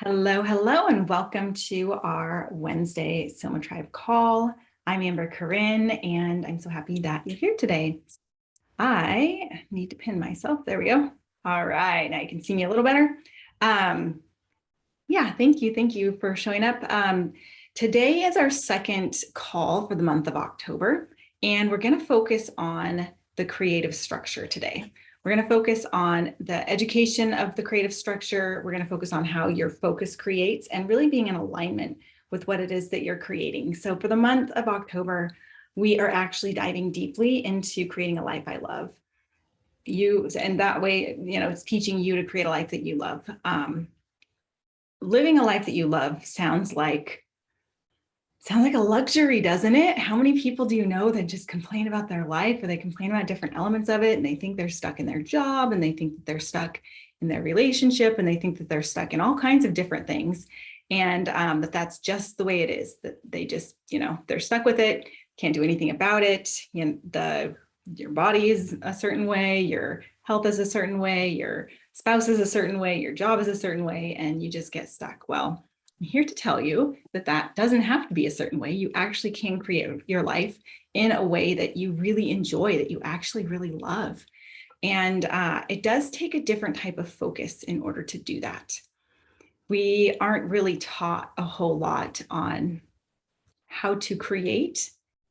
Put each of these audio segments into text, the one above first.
Hello, hello, and welcome to our Wednesday Soma Tribe call. I'm Amber Corinne, and I'm so happy that you're here today. I need to pin myself. There we go. All right, now you can see me a little better. Yeah, thank you for showing up. Today is our second call for the month of October, and we're going to focus on the creative structure today. We're going to focus on the education of the creative structure. We're going to focus on how your focus creates and really being in alignment with what it is that you're creating. So for the month of October, we are actually diving deeply into creating a life I love. And that way, it's teaching you to create a life that you love. Living a life that you love sounds like a luxury, doesn't it? How many people do you know that just complain about their life, or they complain about different elements of it, and they think they're stuck in their job, and they think that they're stuck in their relationship, and they think that they're stuck in all kinds of different things, and that's just the way it is, that they just, they're stuck with it, can't do anything about it. Your body is a certain way, your health is a certain way, your spouse is a certain way, your job is a certain way, and you just get stuck. Well, I'm here to tell you that doesn't have to be a certain way. You actually can create your life in a way that you really enjoy, that you actually really love. And it does take a different type of focus in order to do that. We aren't really taught a whole lot on how to create.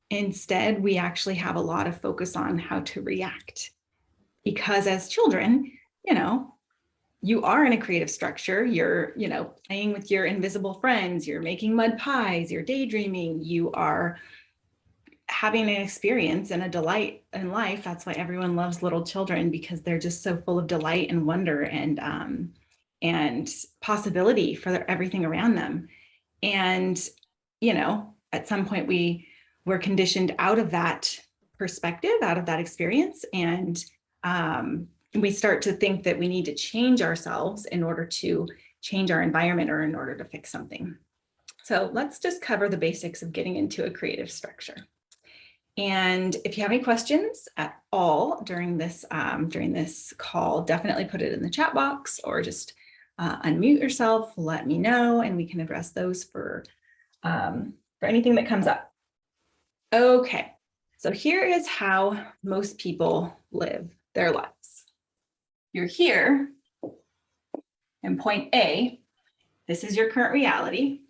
Instead, we actually have a lot of focus on how to react. Because as children, you are in a creative structure. You're, playing with your invisible friends, you're making mud pies, you're daydreaming, you are having an experience and a delight in life. That's why everyone loves little children, because they're just so full of delight and wonder and possibility for everything around them. And, at some point we're conditioned out of that perspective, out of that experience. And we start to think that we need to change ourselves in order to change our environment or in order to fix something. So let's just cover the basics of getting into a creative structure. And if you have any questions at all during this call, definitely put it in the chat box, or just unmute yourself, let me know, and we can address those for anything that comes up. Okay, so here is how most people live their lives. You're here in point A. This is your current reality,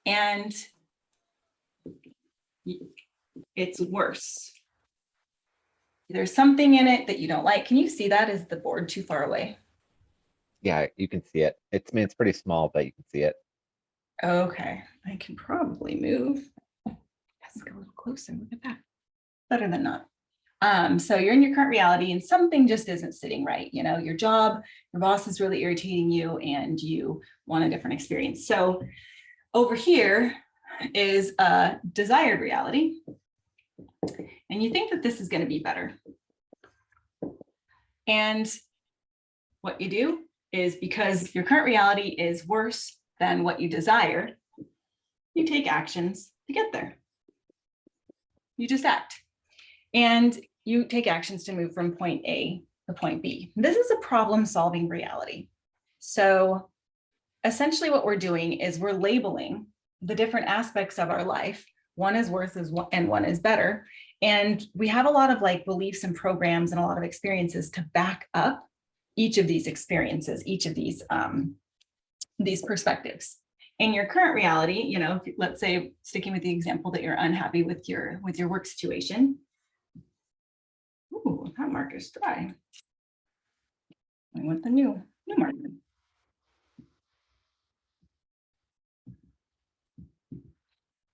and it's worse. There's something in it that you don't like. Can you see that? Is the board too far away? Yeah, you can see it. It's pretty small, but you can see it. Okay, I can probably move. Let's go a little closer. Look at that. Better than not. So you're in your current reality and something just isn't sitting right. Your job, your boss is really irritating you and you want a different experience. So over here is a desired reality. And you think that this is going to be better. And what you do is, because your current reality is worse than what you desire, you take actions to get there. You just act. And you take actions to move from point A to point B. This is a problem-solving reality. So essentially what we're doing is we're labeling the different aspects of our life. One is worse and one is better. And we have a lot of beliefs and programs and a lot of experiences to back up each of these experiences, each of these perspectives. In your current reality, let's say, sticking with the example that you're unhappy with your work situation. Ooh, that marker's dry. I want the new marker.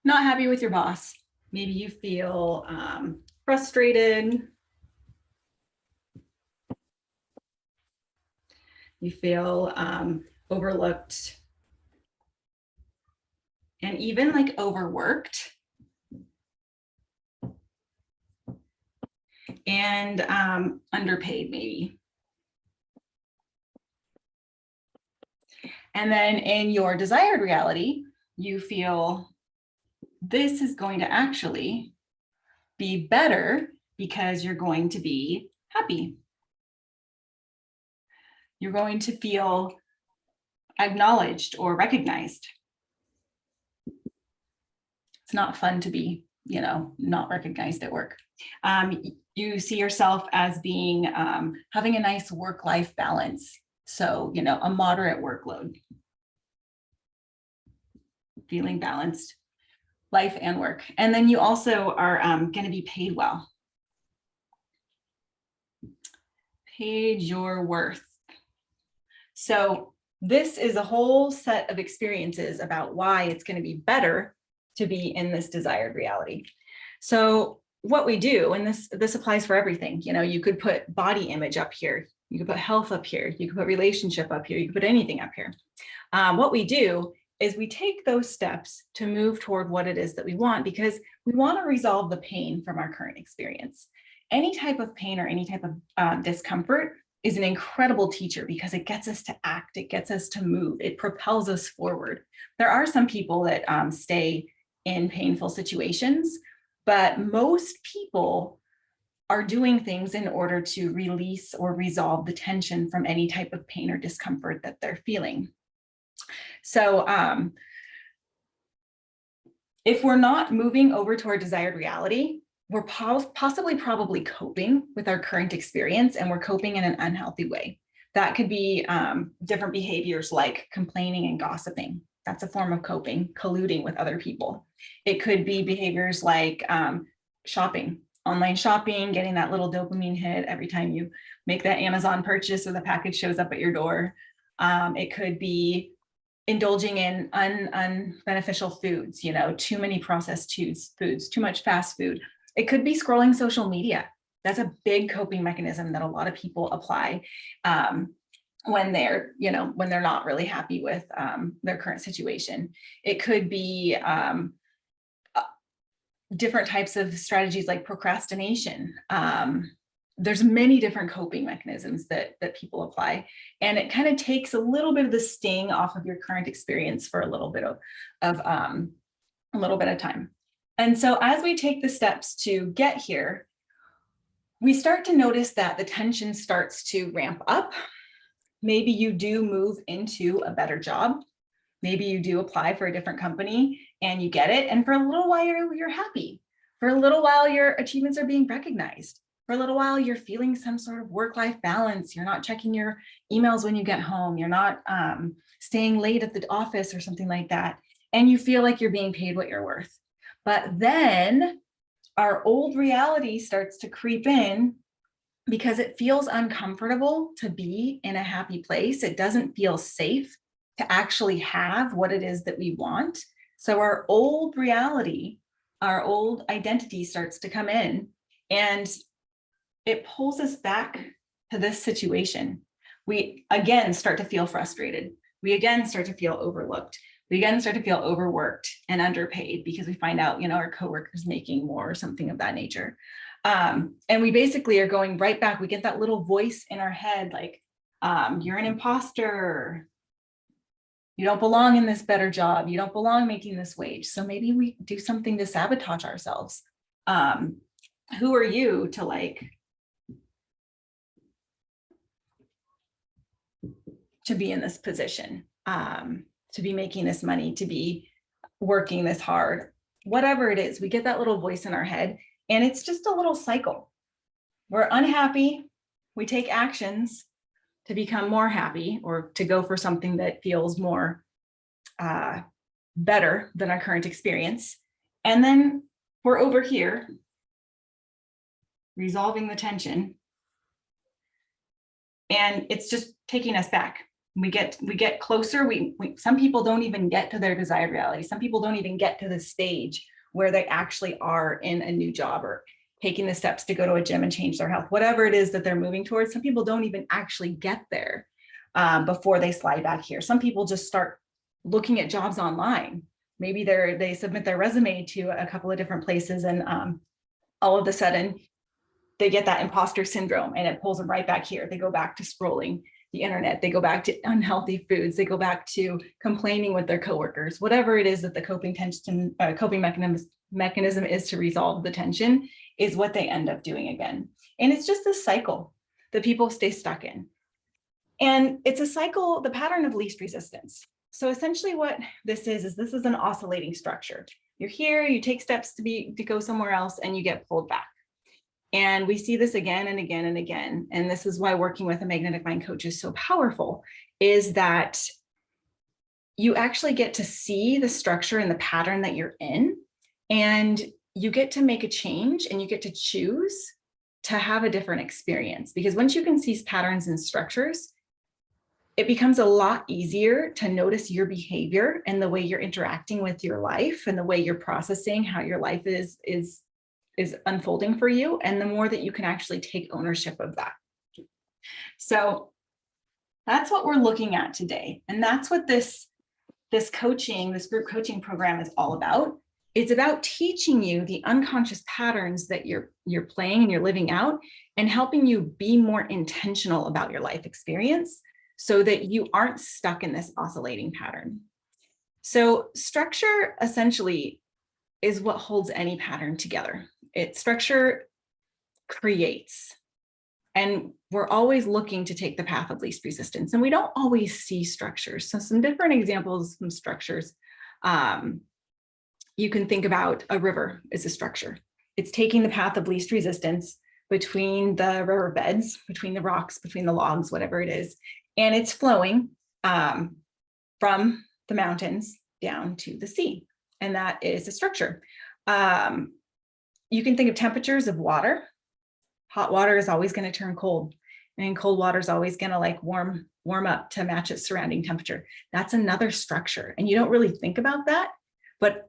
Not happy with your boss. Maybe you feel frustrated. You feel overlooked. And even overworked. And underpaid, maybe. And then in your desired reality, you feel this is going to actually be better because you're going to be happy. You're going to feel acknowledged or recognized. It's not fun to be, you know, not recognized at work. You see yourself as being, having a nice work-life balance. So, you know, a moderate workload, feeling balanced, life and work. And then you also are going to be paid well. Paid your worth. So this is a whole set of experiences about why it's going to be better to be in this desired reality. So what we do, and this applies for everything, you know, you could put body image up here, you could put health up here, you could put relationship up here, you could put anything up here. What we do is we take those steps to move toward what it is that we want, because we want to resolve the pain from our current experience. Any type of pain or any type of discomfort is an incredible teacher, because it gets us to act, it gets us to move, it propels us forward. There are some people that stay in painful situations, but most people are doing things in order to release or resolve the tension from any type of pain or discomfort that they're feeling. So if we're not moving over to our desired reality, we're probably coping with our current experience, and we're coping in an unhealthy way. That could be different behaviors like complaining and gossiping. That's a form of coping, colluding with other people. It could be behaviors like shopping, online shopping, getting that little dopamine hit every time you make that Amazon purchase or the package shows up at your door. It could be indulging in unbeneficial foods, you know, too many processed foods, too much fast food. It could be scrolling social media. That's a big coping mechanism that a lot of people apply when they're, you know, when they're not really happy with their current situation. It could be different types of strategies like procrastination. There's many different coping mechanisms that people apply, and it kind of takes a little bit of the sting off of your current experience for a little bit of time. And so as we take the steps to get here, we start to notice that the tension starts to ramp up. Maybe you do move into a better job. Maybe you do apply for a different company and you get it. And for a little while, you're happy. For a little while, your achievements are being recognized. For a little while, you're feeling some sort of work-life balance. You're not checking your emails when you get home. You're not staying late at the office or something like that. And you feel like you're being paid what you're worth. But then our old reality starts to creep in, because it feels uncomfortable to be in a happy place. It doesn't feel safe to actually have what it is that we want. So our old reality, our old identity starts to come in, and it pulls us back to this situation. We again start to feel frustrated. We again start to feel overlooked. We again start to feel overworked and underpaid, because we find out, you know, our coworkers making more or something of that nature. And we basically are going right back. We get that little voice in our head, like, you're an imposter. You don't belong in this better job. You don't belong making this wage. So maybe we do something to sabotage ourselves. Who are you to be in this position, to be making this money, to be working this hard, whatever it is? We get that little voice in our head, and it's just a little cycle. We're unhappy. We take actions to become more happy, or to go for something that feels more better than our current experience. And then we're over here resolving the tension, and it's just taking us back. We get closer. Some people don't even get to their desired reality. Some people don't even get to the stage where they actually are in a new job, or taking the steps to go to a gym and change their health, whatever it is that they're moving towards. Some people don't even actually get there before they slide back here. Some people just start looking at jobs online. Maybe they submit their resume to a couple of different places, and all of a sudden they get that imposter syndrome, and it pulls them right back here. They go back to scrolling the internet. They go back to unhealthy foods. They go back to complaining with their coworkers. Whatever it is that the coping mechanism is to resolve the tension is what they end up doing again. And it's just this cycle that people stay stuck in. And it's a cycle, the pattern of least resistance. So essentially what this is this is an oscillating structure. You're here, you take steps to go somewhere else, and you get pulled back. And we see this again and again and again. And this is why working with a magnetic mind coach is so powerful, is that you actually get to see the structure and the pattern that you're in, and you get to make a change, and you get to choose to have a different experience. Because once you can see patterns and structures, it becomes a lot easier to notice your behavior and the way you're interacting with your life and the way you're processing how your life is unfolding for you. And the more that you can actually take ownership of that. So that's what we're looking at today. And that's what this group coaching program is all about. It's about teaching you the unconscious patterns that you're playing and you're living out, and helping you be more intentional about your life experience so that you aren't stuck in this oscillating pattern. So structure essentially is what holds any pattern together. Structure creates, and we're always looking to take the path of least resistance, and we don't always see structures. So some different examples from structures. You can think about a river as a structure. It's taking the path of least resistance between the river beds, between the rocks, between the logs, whatever it is. And it's flowing from the mountains down to the sea. And that is a structure. You can think of temperatures of water. Hot water is always going to turn cold, and cold water is always going to like warm up to match its surrounding temperature. That's another structure. And you don't really think about that, but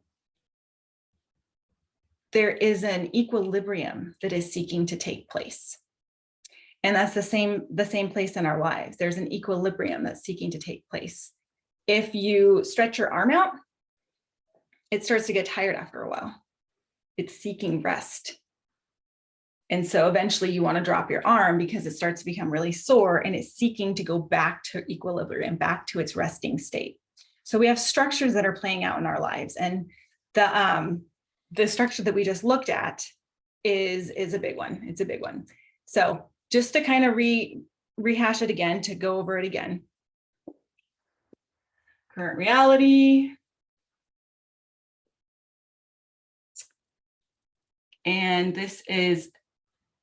there is an equilibrium that is seeking to take place. And that's the same place in our lives. There's an equilibrium that's seeking to take place. If you stretch your arm out, it starts to get tired after a while. It's seeking rest. And so eventually you want to drop your arm because it starts to become really sore, and it's seeking to go back to equilibrium, back to its resting state. So we have structures that are playing out in our lives. And the structure that we just looked at is a big one. It's a big one. So just to kind of rehash it again, to go over it again. Current reality. And this is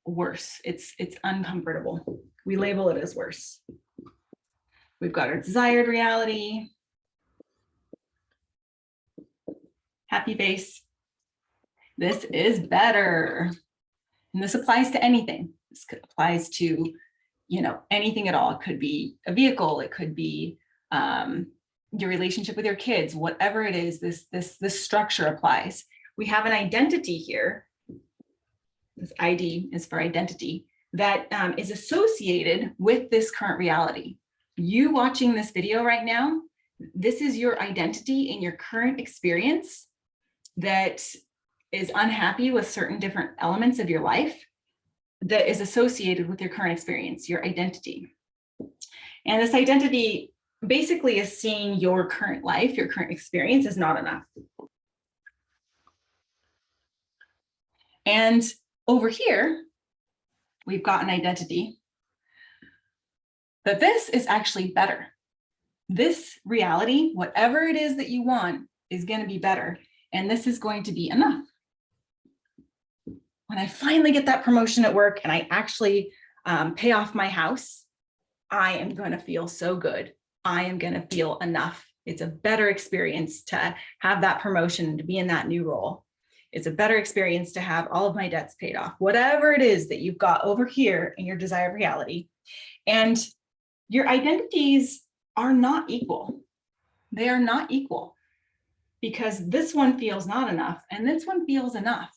worse. It's uncomfortable. We label it as worse. We've got our desired reality. Happy face. This is better. And this applies to anything. This applies to, anything at all. It could be a vehicle. It could be your relationship with your kids. Whatever it is, this structure applies. We have an identity here. This ID is for identity that is associated with this current reality. You watching this video right now, this is your identity in your current experience that is unhappy with certain different elements of your life that is associated with your current experience, your identity. And this identity basically is seeing your current life, your current experience is not enough. And over here, we've got an identity that this is actually better. This reality, whatever it is that you want, is going to be better. And this is going to be enough. When I finally get that promotion at work and I actually pay off my house, I am going to feel so good. I am going to feel enough. It's a better experience to have that promotion, to be in that new role. It's a better experience to have all of my debts paid off, whatever it is that you've got over here in your desired reality. And your identities are not equal. They are not equal because this one feels not enough and this one feels enough.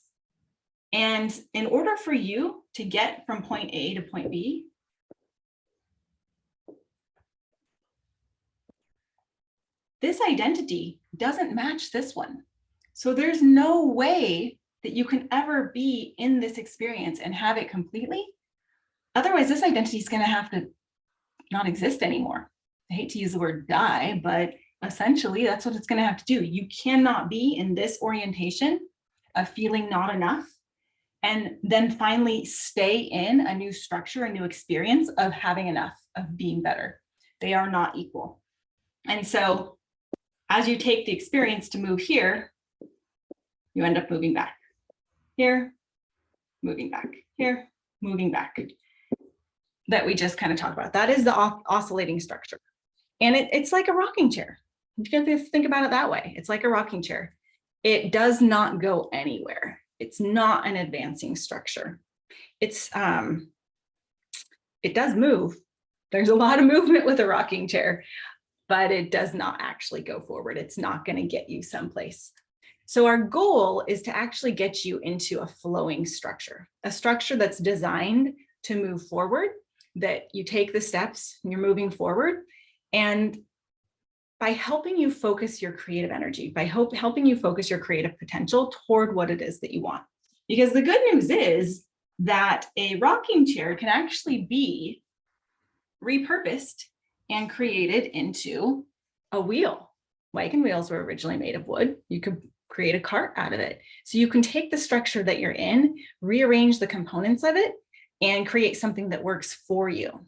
And in order for you to get from point A to point B, this identity doesn't match this one. So there's no way that you can ever be in this experience and have it completely. Otherwise, this identity is going to have to not exist anymore. I hate to use the word die, but essentially that's what it's going to have to do. You cannot be in this orientation of feeling not enough and then finally stay in a new structure, a new experience of having enough, of being better. They are not equal. And so as you take the experience to move here, you end up moving back. Here, moving back. Here, moving back. That we just kind of talked about. That is the oscillating structure. And it's like a rocking chair. You have to think about it that way. It's like a rocking chair. It does not go anywhere. It's not an advancing structure. It does move. There's a lot of movement with a rocking chair, but it does not actually go forward. It's not going to get you someplace. So our goal is to actually get you into a flowing structure, a structure that's designed to move forward, that you take the steps and you're moving forward. And by helping you focus your creative energy, by helping you focus your creative potential toward what it is that you want. Because the good news is that a rocking chair can actually be repurposed and created into a wheel. Wagon wheels were originally made of wood. You could create a cart out of it. So you can take the structure that you're in, rearrange the components of it, and create something that works for you.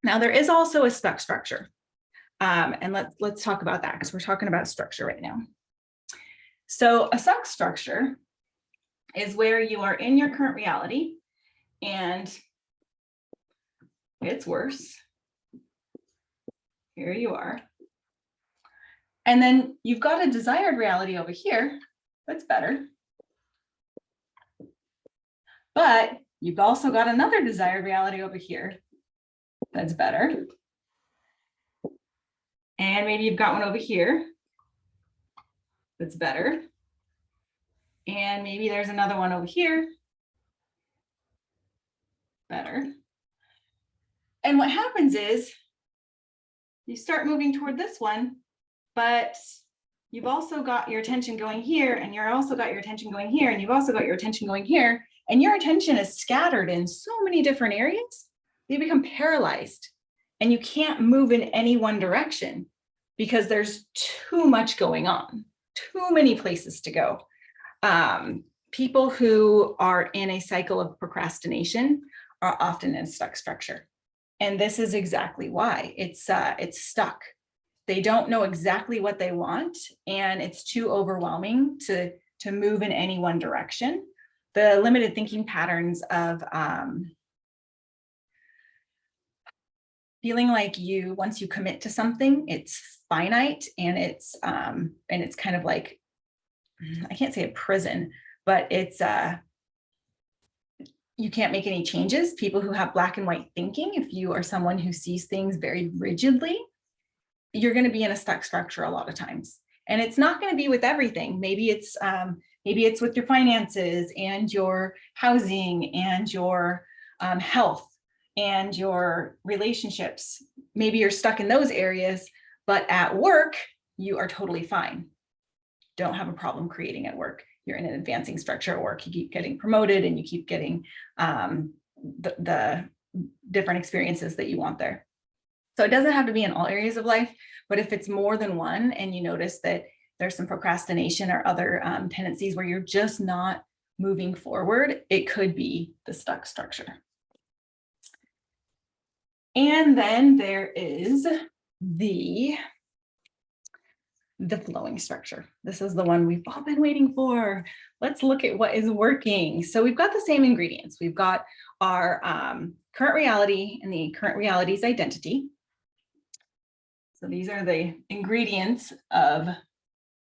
Now, there is also a stuck structure. And let's talk about that, because we're talking about structure right now. So a stuck structure is where you are in your current reality and it's worse. Here you are. And then you've got a desired reality over here that's better. But you've also got another desired reality over here that's better. And maybe you've got one over here that's better. And maybe there's another one over here better. And what happens is you start moving toward this one, but you've also got your attention going here, and you're also got your attention going here, and you've also got your attention going here, and your attention is scattered in so many different areas, you become paralyzed and you can't move in any one direction because there's too much going on, too many places to go. People who are in a cycle of procrastination are often in a stuck structure. And this is exactly why it's stuck. They don't know exactly what they want, and it's too overwhelming to move in any one direction. The limited thinking patterns of feeling like once you commit to something, it's finite, and it's kind of like, I can't say a prison, but it's you can't make any changes. People who have black and white thinking, if you are someone who sees things very rigidly, you're going to be in a stuck structure a lot of times. And it's not going to be with everything. Maybe it's with your finances and your housing and your health and your relationships. Maybe you're stuck in those areas, but at work, you are totally fine. Don't have a problem creating at work. You're in an advancing structure at work. You keep getting promoted and you keep getting the different experiences that you want there. So it doesn't have to be in all areas of life, but if it's more than one and you notice that there's some procrastination or other tendencies where you're just not moving forward, it could be the stuck structure. And then there is the flowing structure. This is the one we've all been waiting for. Let's look at what is working. So we've got the same ingredients. We've got our current reality and the current reality's identity. So these are the ingredients of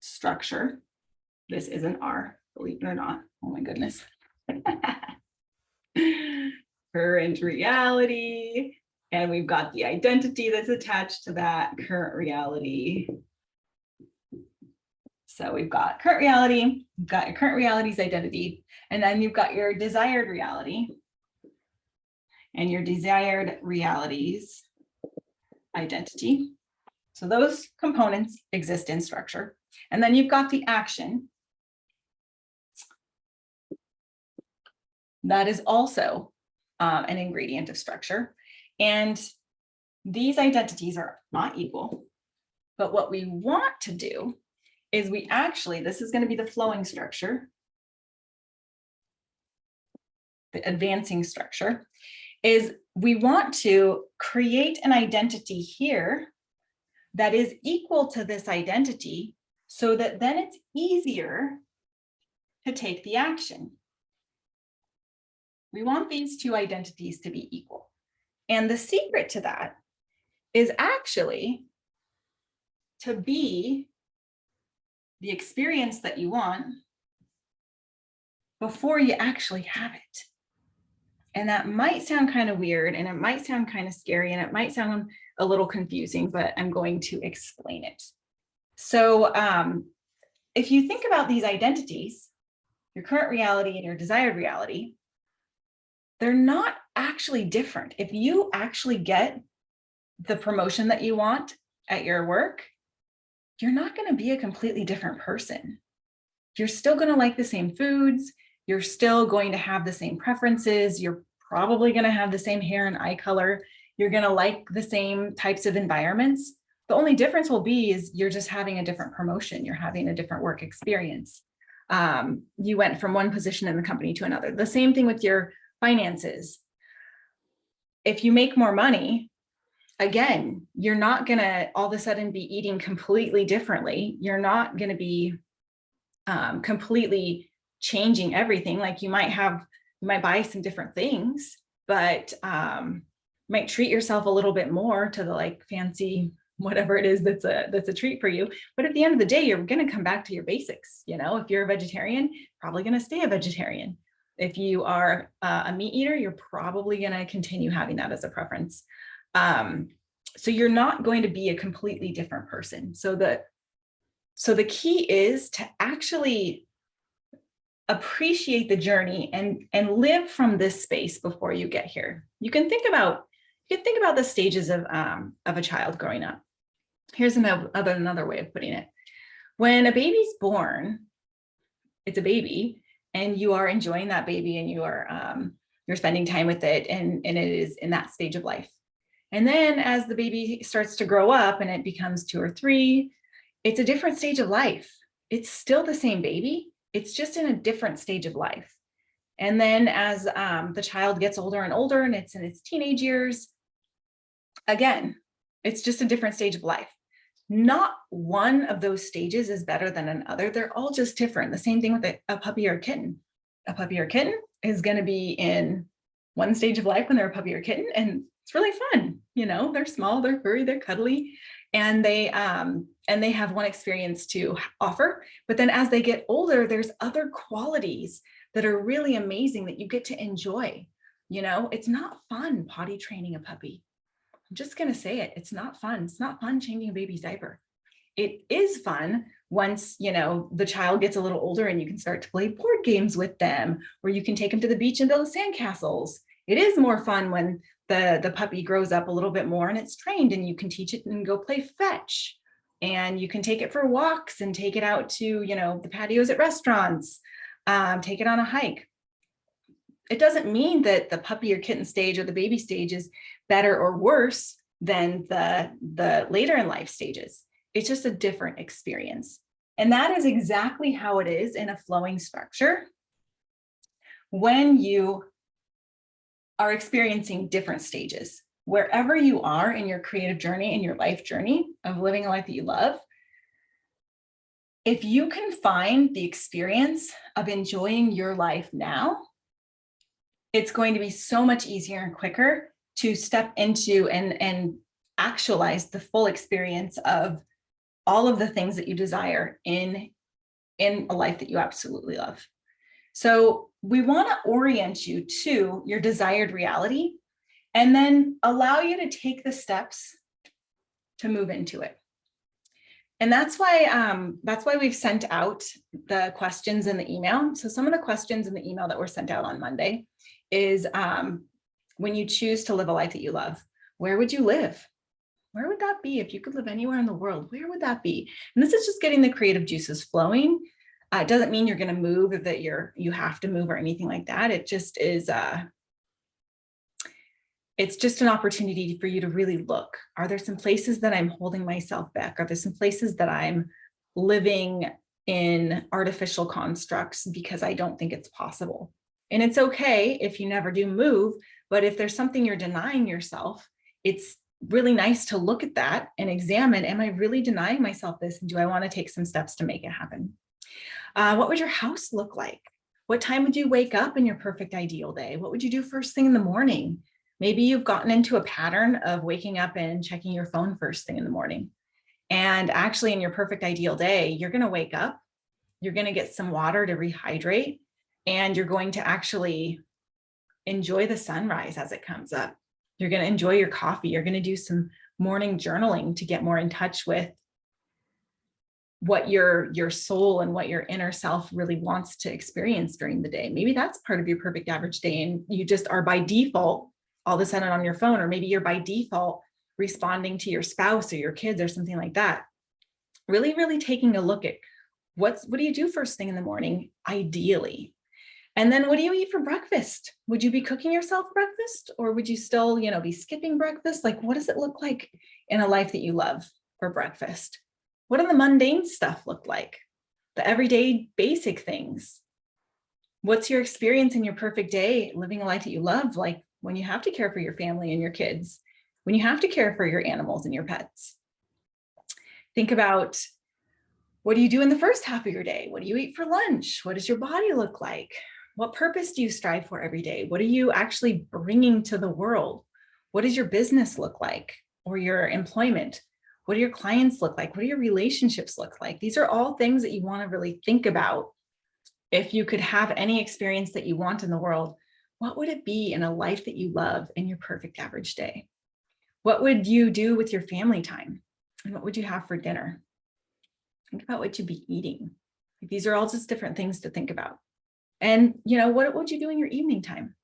structure. This is an R, believe it or not. Oh my goodness. Current reality. And we've got the identity that's attached to that current reality. So we've got current reality, you've got your current reality's identity, and then you've got your desired reality and your desired reality's identity. So those components exist in structure. And then you've got the action. That is also an ingredient of structure. And these identities are not equal. But what we want to do is this is going to be the flowing structure, the advancing structure, is we want to create an identity here that is equal to this identity so that then it's easier to take the action. We want these two identities to be equal. And the secret to that is actually to be the experience that you want before you actually have it. And that might sound kind of weird, and it might sound kind of scary, and it might sound a little confusing, but I'm going to explain it. So if you think about these identities, your current reality and your desired reality, they're not actually different. If you actually get the promotion that you want at your work, you're not going to be a completely different person. You're still going to like the same foods. You're still going to have the same preferences. You're probably going to have the same hair and eye color. You're going to like the same types of environments. The only difference will be is you're just having a different promotion. You're having a different work experience. You went from one position in the company to another. The same thing with your finances. If you make more money, again, you're not going to all of a sudden be eating completely differently. You're not going to be completely changing everything. Like you might buy some different things, but might treat yourself a little bit more to the like fancy whatever it is that's a treat for you. But at the end of the day, you're going to come back to your basics. You know, if you're a vegetarian, probably going to stay a vegetarian. If you are a meat eater, you're probably going to continue having that as a preference. So you're not going to be a completely different person. So the key is to actually appreciate the journey and live from this space before you get here. You can think about the stages of a child growing up. Here's another way of putting it. When a baby's born, it's a baby, and you are enjoying that baby, and you're spending time with it, and it is in that stage of life. And then as the baby starts to grow up and it becomes 2 or 3, it's a different stage of life. It's still the same baby. It's just in a different stage of life. And then as the child gets older and older and it's in its teenage years, again, it's just a different stage of life. Not one of those stages is better than another. They're all just different. The same thing with a puppy or a kitten. A puppy or a kitten is going to be in one stage of life when they're a puppy or kitten, and it's really fun. You know, they're small, they're furry, they're cuddly, and they have one experience to offer. But then as they get older, there's other qualities that are really amazing that you get to enjoy. You know, it's not fun potty training a puppy. I'm just going to say it. It's not fun. It's not fun changing a baby's diaper. It is fun once, you know, the child gets a little older and you can start to play board games with them, or you can take them to the beach and build sandcastles. It is more fun when the puppy grows up a little bit more and it's trained, and you can teach it and go play fetch, and you can take it for walks and take it out to, you know, the patios at restaurants, take it on a hike. It doesn't mean that the puppy or kitten stage or the baby stage is better or worse than the later in life stages. It's just a different experience. And that is exactly how it is in a flowing structure. When you are experiencing different stages, wherever you are in your creative journey, in your life journey of living a life that you love, if you can find the experience of enjoying your life now, it's going to be so much easier and quicker to step into and actualize the full experience of all of the things that you desire in a life that you absolutely love. So we want to orient you to your desired reality and then allow you to take the steps to move into it. And that's why we've sent out the questions in the email. So some of the questions in the email that were sent out on Monday is when you choose to live a life that you love, where would you live? Where would that be if you could live anywhere in the world? Where would that be? And this is just getting the creative juices flowing. It doesn't mean you're going to move, or that you have to move or anything like that. It just is. It's just an opportunity for you to really look. Are there some places that I'm holding myself back? Are there some places that I'm living in artificial constructs because I don't think it's possible? And it's okay if you never do move, but if there's something you're denying yourself, it's really nice to look at that and examine, am I really denying myself this? And do I want to take some steps to make it happen? What would your house look like? What time would you wake up in your perfect ideal day? What would you do first thing in the morning? Maybe you've gotten into a pattern of waking up and checking your phone first thing in the morning. And actually, in your perfect ideal day, you're going to wake up, you're going to get some water to rehydrate, and you're going to actually enjoy the sunrise as it comes up. You're going to enjoy your coffee. You're going to do some morning journaling to get more in touch with what your soul and what your inner self really wants to experience during the day. Maybe that's part of your perfect average day, and you just are by default all of a sudden on your phone, or maybe you're by default responding to your spouse or your kids or something like that. Really, really taking a look at what do you do first thing in the morning, ideally? And then what do you eat for breakfast? Would you be cooking yourself breakfast, or would you still, be skipping breakfast? Like, what does it look like in a life that you love for breakfast? What do the mundane stuff look like? The everyday basic things. What's your experience in your perfect day living a life that you love? Like when you have to care for your family and your kids, when you have to care for your animals and your pets. Think about, what do you do in the first half of your day? What do you eat for lunch? What does your body look like? What purpose do you strive for every day? What are you actually bringing to the world? What does your business look like, or your employment? What do your clients look like? What do your relationships look like? These are all things that you want to really think about. If you could have any experience that you want in the world, what would it be in a life that you love in your perfect average day? What would you do with your family time? And what would you have for dinner? Think about what you'd be eating. These are all just different things to think about. And, what would you do in your evening time?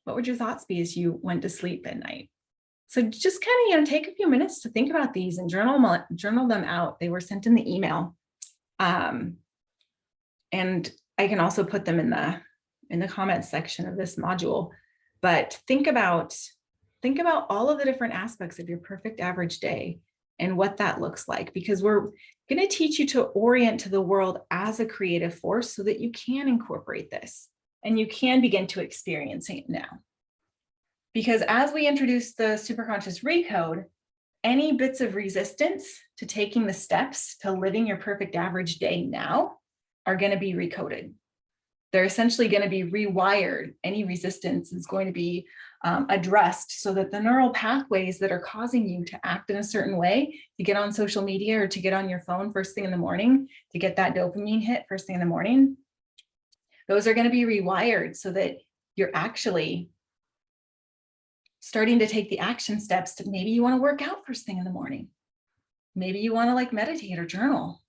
What would your thoughts be as you went to sleep at night? So just kind of, take a few minutes to think about these and journal them out. They were sent in the email. And I can also put them in the comments section of this module. But think about all of the different aspects of your perfect average day and what that looks like, because we're going to teach you to orient to the world as a creative force so that you can incorporate this and you can begin to experience it now. Because as we introduce the Superconscious Recode, any bits of resistance to taking the steps to living your perfect average day now are going to be recoded. They're essentially going to be rewired. Any resistance is going to be addressed so that the neural pathways that are causing you to act in a certain way, to get on social media or to get on your phone first thing in the morning, to get that dopamine hit first thing in the morning, those are going to be rewired so that you're actually starting to take the action steps to, maybe you want to work out first thing in the morning. Maybe you want to meditate or journal,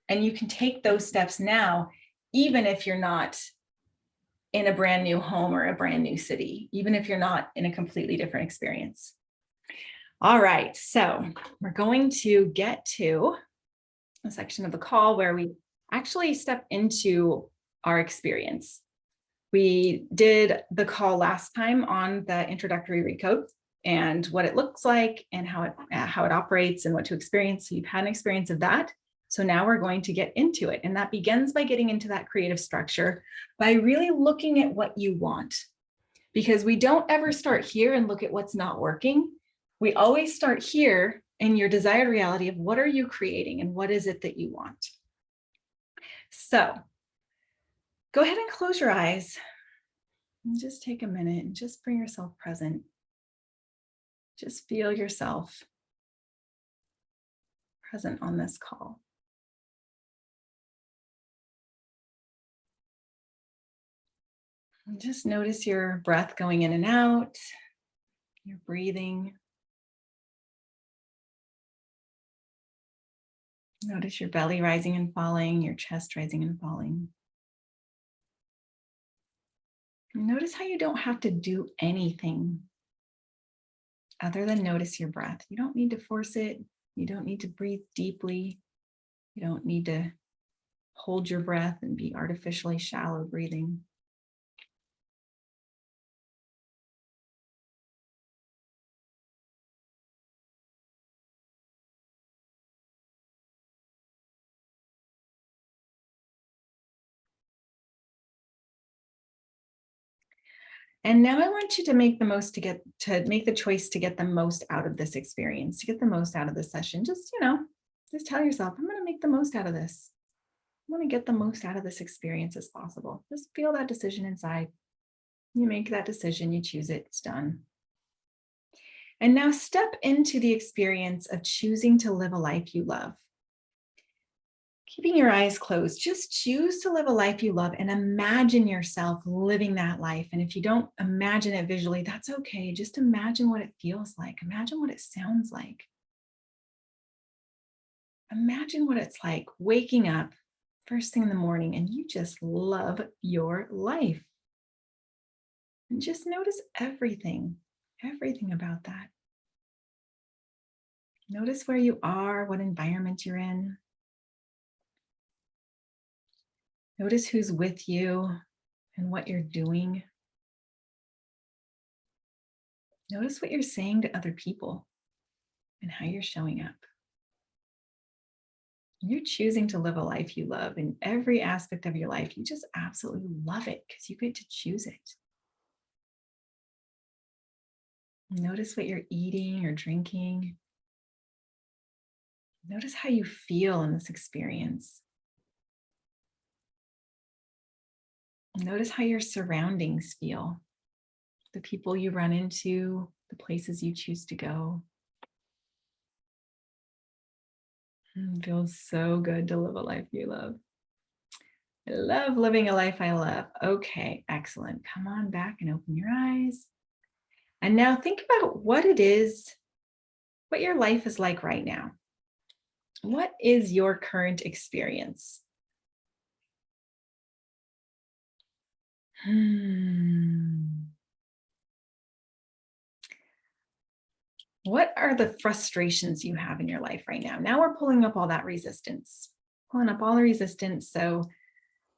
and you can take those steps now, even if you're not in a brand new home or a brand new city, even if you're not in a completely different experience. All right, so we're going to get to a section of the call where we actually step into our experience. We did the call last time on the introductory recode and what it looks like and how it operates and what to experience. So you've had an experience of that. So now we're going to get into it. And that begins by getting into that creative structure by really looking at what you want. Because we don't ever start here and look at what's not working. We always start here in your desired reality of what are you creating and what is it that you want. So go ahead and close your eyes and just take a minute and just bring yourself present. Just feel yourself present on this call. And just notice your breath going in and out, your breathing. Notice your belly rising and falling, your chest rising and falling. Notice how you don't have to do anything other than notice your breath. You don't need to force it. You don't need to breathe deeply. You don't need to hold your breath and be artificially shallow breathing. And now I want you to make the choice to get the most out of this experience, to get the most out of this session. Just, just tell yourself, I'm going to make the most out of this. I want to get the most out of this experience as possible. Just feel that decision inside. You make that decision, you choose it, it's done. And now step into the experience of choosing to live a life you love. Keeping your eyes closed, just choose to live a life you love and imagine yourself living that life. And if you don't imagine it visually, that's okay. Just imagine what it feels like. Imagine what it sounds like. Imagine what it's like waking up first thing in the morning and you just love your life. And just notice everything about that. Notice where you are, what environment you're in. Notice who's with you and what you're doing. Notice what you're saying to other people and how you're showing up. You're choosing to live a life you love in every aspect of your life. You just absolutely love it because you get to choose it. Notice what you're eating or drinking. Notice how you feel in this experience. Notice how your surroundings feel. The people you run into, the places you choose to go. It feels so good to live a life you love. I love living a life I love. Okay, excellent. Come on back and open your eyes. And now think about what it is, what your life is like right now. What is your current experience? What are the frustrations you have in your life right now? Now we're pulling up all that resistance, pulling up all the resistance so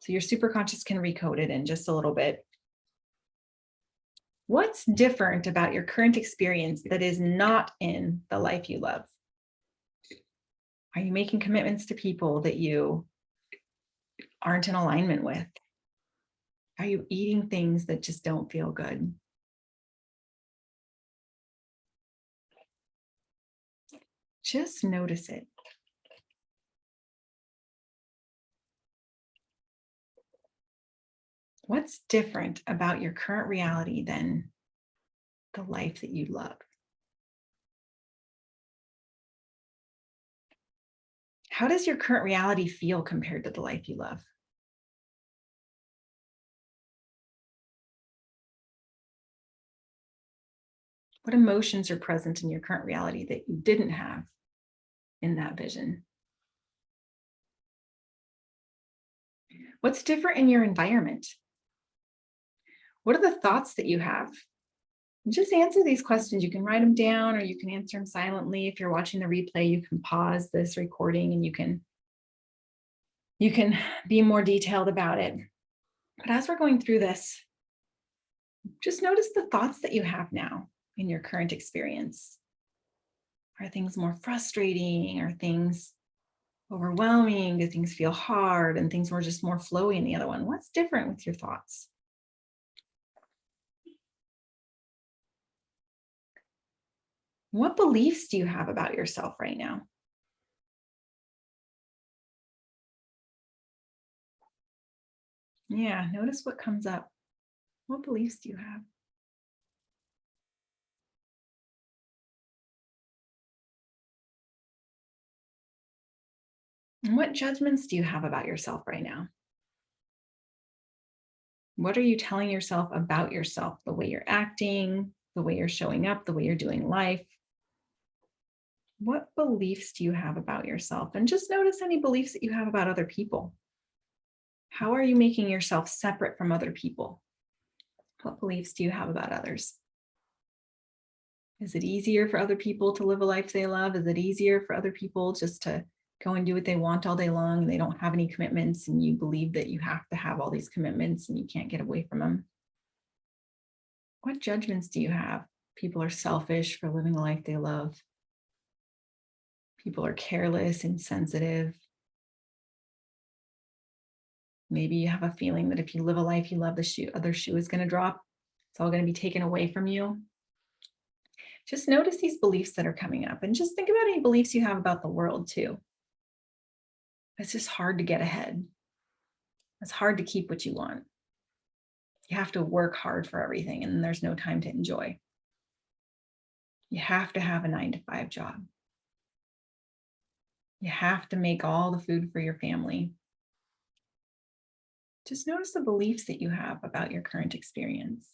your superconscious can recode it in just a little bit. What's different about your current experience that is not in the life you love? Are you making commitments to people that you aren't in alignment with? Are you eating things that just don't feel good? Just notice it. What's different about your current reality than the life that you love? How does your current reality feel compared to the life you love? What emotions are present in your current reality that you didn't have in that vision? What's different in your environment? What are the thoughts that you have? Just answer these questions. You can write them down or you can answer them silently. If you're watching the replay, you can pause this recording and you can be more detailed about it. But as we're going through this, just notice the thoughts that you have now in your current experience. Are things more frustrating? Are things overwhelming? Do things feel hard and things were just more flowy in the other one? What's different with your thoughts? What beliefs do you have about yourself right now? Yeah, notice what comes up. What beliefs do you have? And what judgments do you have about yourself right now? What are you telling yourself about yourself? The way you're acting, the way you're showing up, the way you're doing life. What beliefs do you have about yourself? And just notice any beliefs that you have about other people. How are you making yourself separate from other people? What beliefs do you have about others? Is it easier for other people to live a life they love? Is it easier for other people just to go and do what they want all day long and they don't have any commitments and you believe that you have to have all these commitments and you can't get away from them? What judgments do you have? People are selfish for living a life they love. People are careless, insensitive. Maybe you have a feeling that if you live a life you love, the other shoe is going to drop. It's all going to be taken away from you. Just notice these beliefs that are coming up and just think about any beliefs you have about the world too. It's just hard to get ahead. It's hard to keep what you want. You have to work hard for everything and there's no time to enjoy. You have to have a 9-to-5 job. You have to make all the food for your family. Just notice the beliefs that you have about your current experience.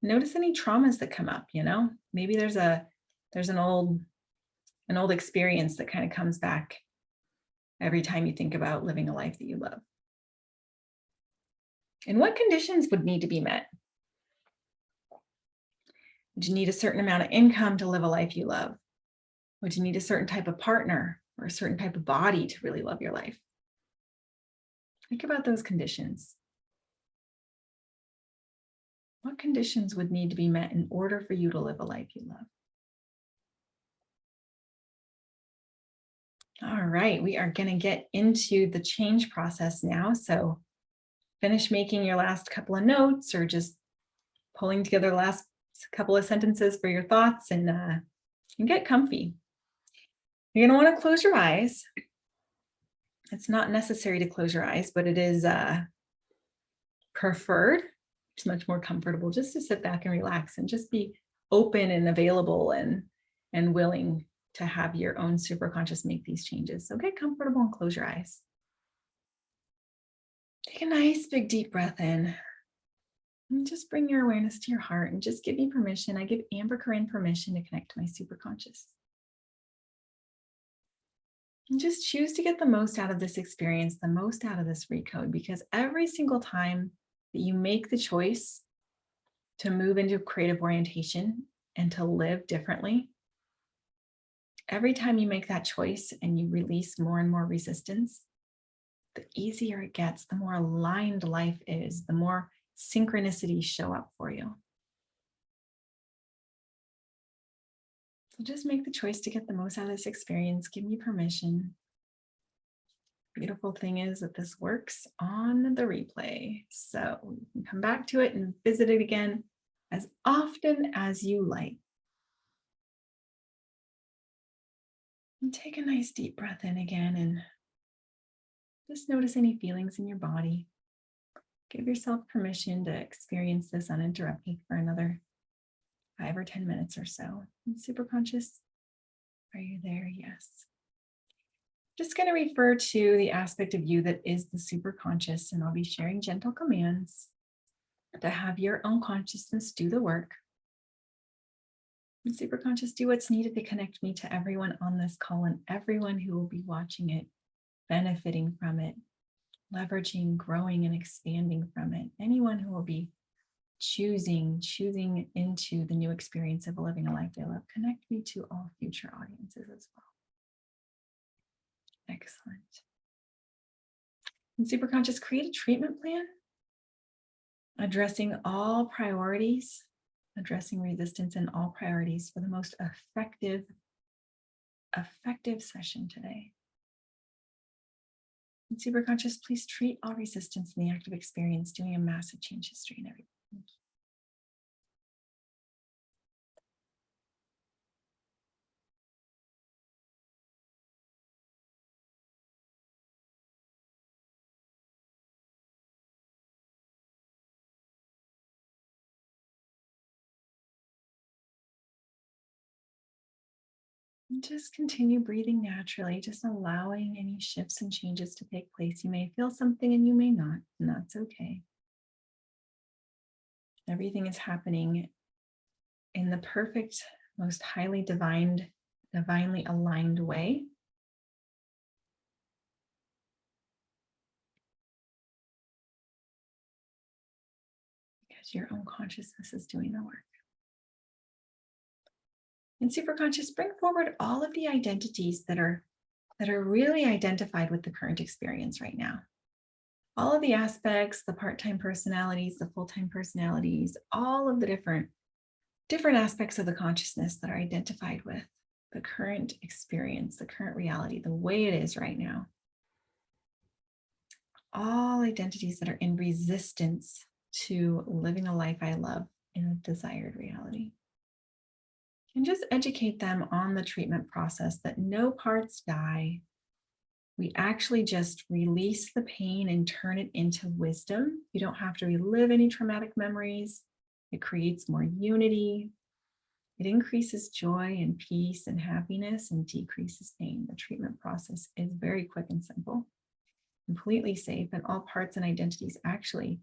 Notice any traumas that come up, maybe there's an old experience that kind of comes back every time you think about living a life that you love. And what conditions would need to be met? Would you need a certain amount of income to live a life you love? Would you need a certain type of partner or a certain type of body to really love your life? Think about those conditions. What conditions would need to be met in order for you to live a life you love? All right, we are going to get into the change process now. So finish making your last couple of notes or just pulling together the last couple of sentences for your thoughts and get comfy. You're going to want to close your eyes. It's not necessary to close your eyes, but it is preferred. It's much more comfortable just to sit back and relax and just be open and available and willing to have your own superconscious make these changes. So get comfortable and close your eyes. Take a nice big deep breath in. And just bring your awareness to your heart and just give me permission. I give Amber Corinne permission to connect to my superconscious. And just choose to get the most out of this experience, the most out of this recode, because every single time that you make the choice to move into creative orientation and to live differently, every time you make that choice and you release more and more resistance, the easier it gets, the more aligned life is, the more synchronicities show up for you. So just make the choice to get the most out of this experience. Give me permission. Beautiful thing is that this works on the replay. So you can come back to it and visit it again as often as you like. And take a nice deep breath in again and just notice any feelings in your body. Give yourself permission to experience this uninterrupted for another 5 or 10 minutes or so. And superconscious, are you there? Yes. Just going to refer to the aspect of you that is the superconscious, and I'll be sharing gentle commands to have your own consciousness do the work. And superconscious, do what's needed to connect me to everyone on this call and everyone who will be watching it, benefiting from it, leveraging, growing, and expanding from it. Anyone who will be choosing into the new experience of living a life they love, connect me to all future audiences as well. Excellent. And superconscious, create a treatment plan addressing all priorities, addressing resistance in all priorities for the most effective session today. And superconscious, please treat all resistance in the active experience, doing a massive change history in everything. And just continue breathing naturally, just allowing any shifts and changes to take place. You may feel something and you may not, and that's okay. Everything is happening in the perfect, most highly divinely aligned way. Because your own consciousness is doing the work. And superconscious, bring forward all of the identities that are really identified with the current experience right now. All of the aspects, the part-time personalities, the full-time personalities, all of the different aspects of the consciousness that are identified with the current experience, the current reality, the way it is right now. all identities that are in resistance to living a life I love in a desired reality. And just educate them on the treatment process that no parts die. We actually just release the pain and turn it into wisdom. You don't have to relive any traumatic memories. It creates more unity. It increases joy and peace and happiness and decreases pain. The treatment process is very quick and simple, completely safe, and all parts and identities actually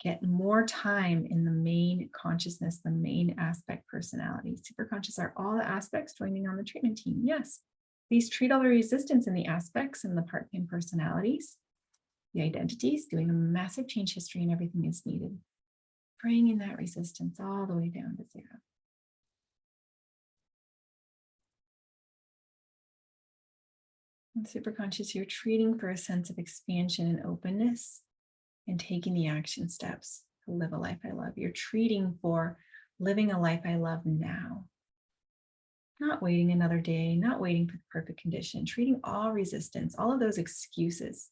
get more time in the main consciousness, the main aspect personality. Superconscious are all the aspects joining on the treatment team. Yes, these treat all the resistance in the aspects and the part and personalities, the identities, doing a massive change history, and everything is needed. Bringing that resistance all the way down to zero. And superconscious, you're treating for a sense of expansion and openness and taking the action steps to live a life I love. You're treating for living a life I love now. Not waiting another day, not waiting for the perfect condition, treating all resistance, all of those excuses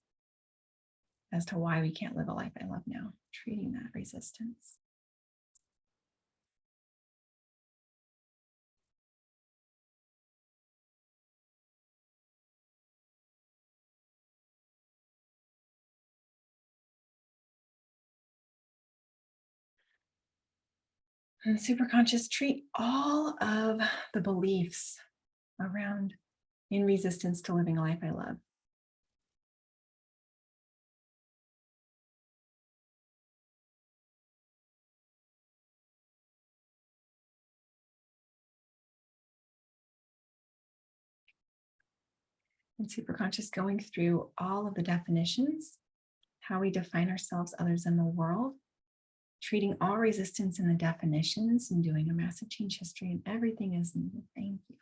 as to why we can't live a life I love now, treating that resistance. And superconscious, treat all of the beliefs around in resistance to living a life I love. And superconscious going through all of the definitions, how we define ourselves, others, in the world, treating all resistance in the definitions and doing a massive change history, and everything is needed. Thank you.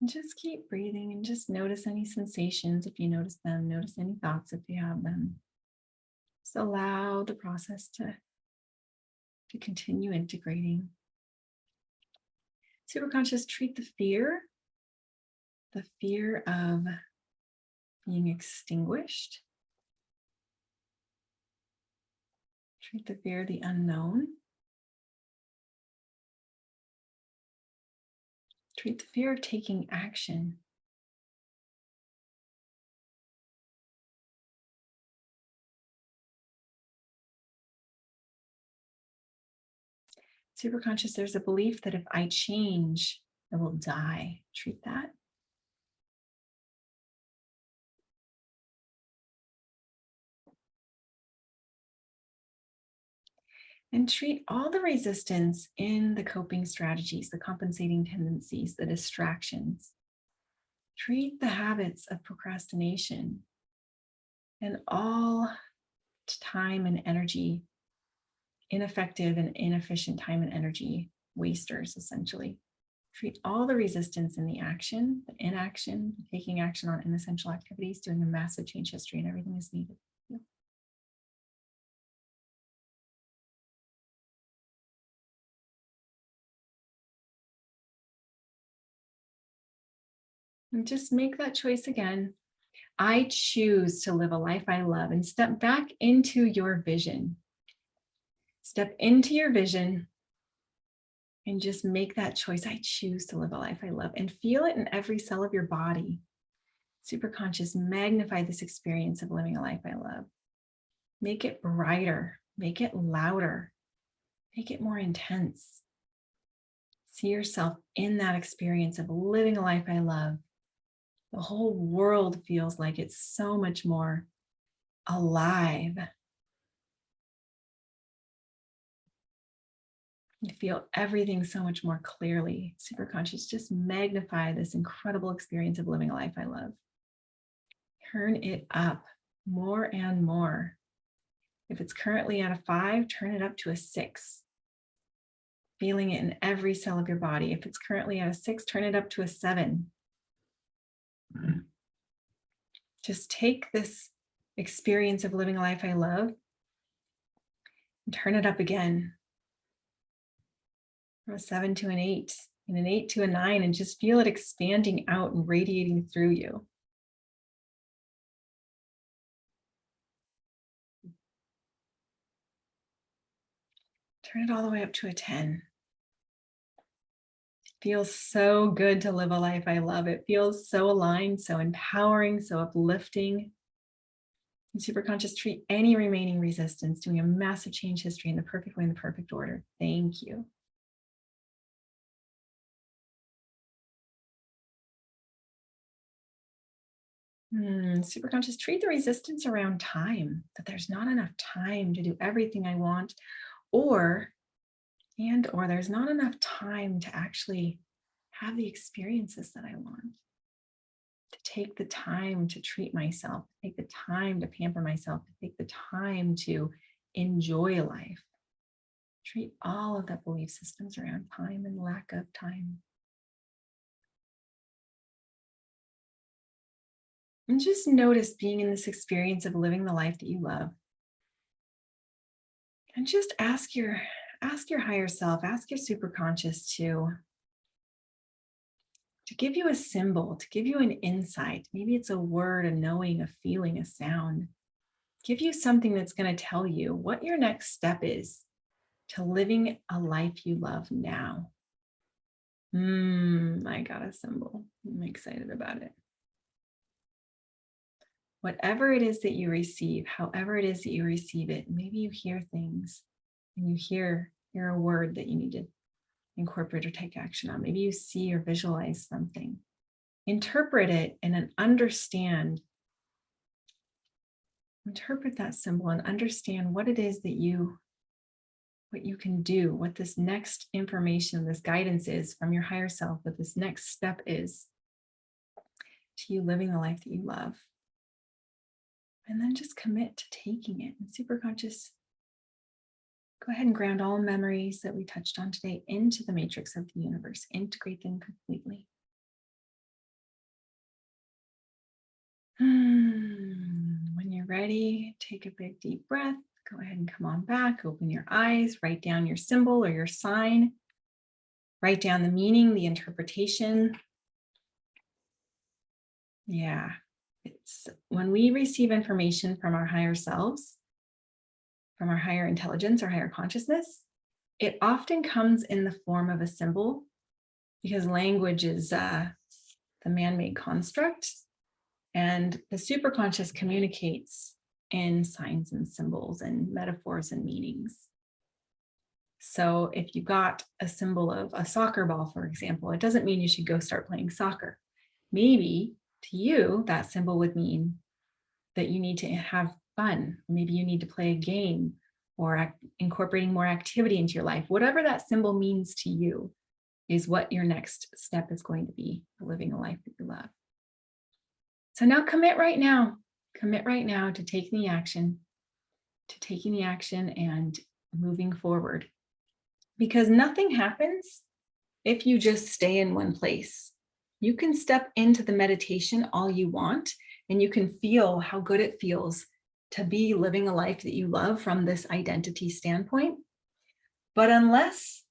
And just keep breathing and just notice any sensations if you notice them, notice any thoughts if you have them. Just allow the process to continue integrating. Superconscious, treat the fear of being extinguished. Treat the fear of the unknown. Treat the fear of taking action. Superconscious, there's a belief that if I change, I will die. Treat that. And treat all the resistance in the coping strategies, the compensating tendencies, the distractions. Treat the habits of procrastination and all time and energy, ineffective and inefficient time and energy wasters, essentially. Treat all the resistance in the action, the inaction, taking action on inessential activities, doing a massive change history, and everything is needed. Yeah. And just make that choice again. I choose to live a life I love, and step back into your vision. Step into your vision and just make that choice. I choose to live a life I love, and feel it in every cell of your body. Superconscious, magnify this experience of living a life I love. Make it brighter, make it louder, make it more intense. See yourself in that experience of living a life I love. The whole world feels like it's so much more alive. You feel everything so much more clearly. Superconscious, just magnify this incredible experience of living a life I love. Turn it up more and more. If it's currently at a 5, turn it up to a 6. feeling it in every cell of your body. If it's currently at a 6, turn it up to a 7. Just take this experience of living a life I love and turn it up again. From a 7 to an 8, and an 8 to a 9, and just feel it expanding out and radiating through you. Turn it all the way up to a 10. It feels so good to live a life I love. It feels so aligned, so empowering, so uplifting. And Superconscious, treat any remaining resistance, doing a massive change history in the perfect way, in the perfect order. Thank you. Superconscious, treat the resistance around time, that there's not enough time to do everything I want, or there's not enough time to actually have the experiences that I want. To take the time to treat myself, to take the time to pamper myself, to take the time to enjoy life. Treat all of the belief systems around time and lack of time. And just notice being in this experience of living the life that you love. And just ask your higher self, ask your superconscious to give you a symbol, to give you an insight. Maybe it's a word, a knowing, a feeling, a sound. Give you something that's going to tell you what your next step is to living a life you love now. I got a symbol. I'm excited about it. Whatever it is that you receive, however it is that you receive it, maybe you hear things and you hear a word that you need to incorporate or take action on. Maybe you see or visualize something. Interpret it and then interpret that symbol and understand what it is that what you can do, what this next information, this guidance is from your higher self, what this next step is to you living the life that you love. And then just commit to taking it. And Superconscious, go ahead and ground all memories that we touched on today into the matrix of the universe. Integrate them completely. When you're ready, take a big deep breath. Go ahead and come on back. Open your eyes. Write down your symbol or your sign. Write down the meaning, the interpretation. Yeah. It's when we receive information from our higher selves, from our higher intelligence or higher consciousness, it often comes in the form of a symbol, because language is the man-made construct, and the superconscious communicates in signs and symbols and metaphors and meanings. So if you got a symbol of a soccer ball, for example, it doesn't mean you should go start playing soccer. Maybe to you, that symbol would mean that you need to have fun. Maybe you need to play a game or incorporating more activity into your life. Whatever that symbol means to you is what your next step is going to be, living a life that you love. So now commit right now to taking the action, and moving forward. Because nothing happens if you just stay in one place. You can step into the meditation all you want, and you can feel how good it feels to be living a life that you love from this identity standpoint. But unless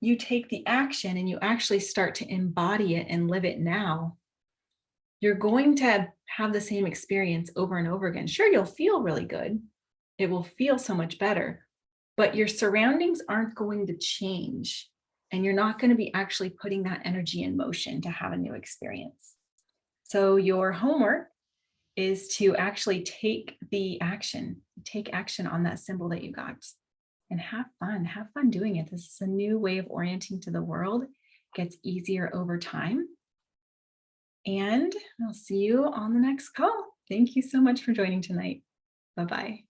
you take the action and you actually start to embody it and live it now, you're going to have the same experience over and over again. Sure, you'll feel really good. It will feel so much better, but your surroundings aren't going to change, and you're not going to be actually putting that energy in motion to have a new experience. So your homework is to actually take action on that symbol that you got, and have fun doing it. This is a new way of orienting to the world. It gets easier over time. And I'll see you on the next call. Thank you so much for joining tonight. Bye-bye.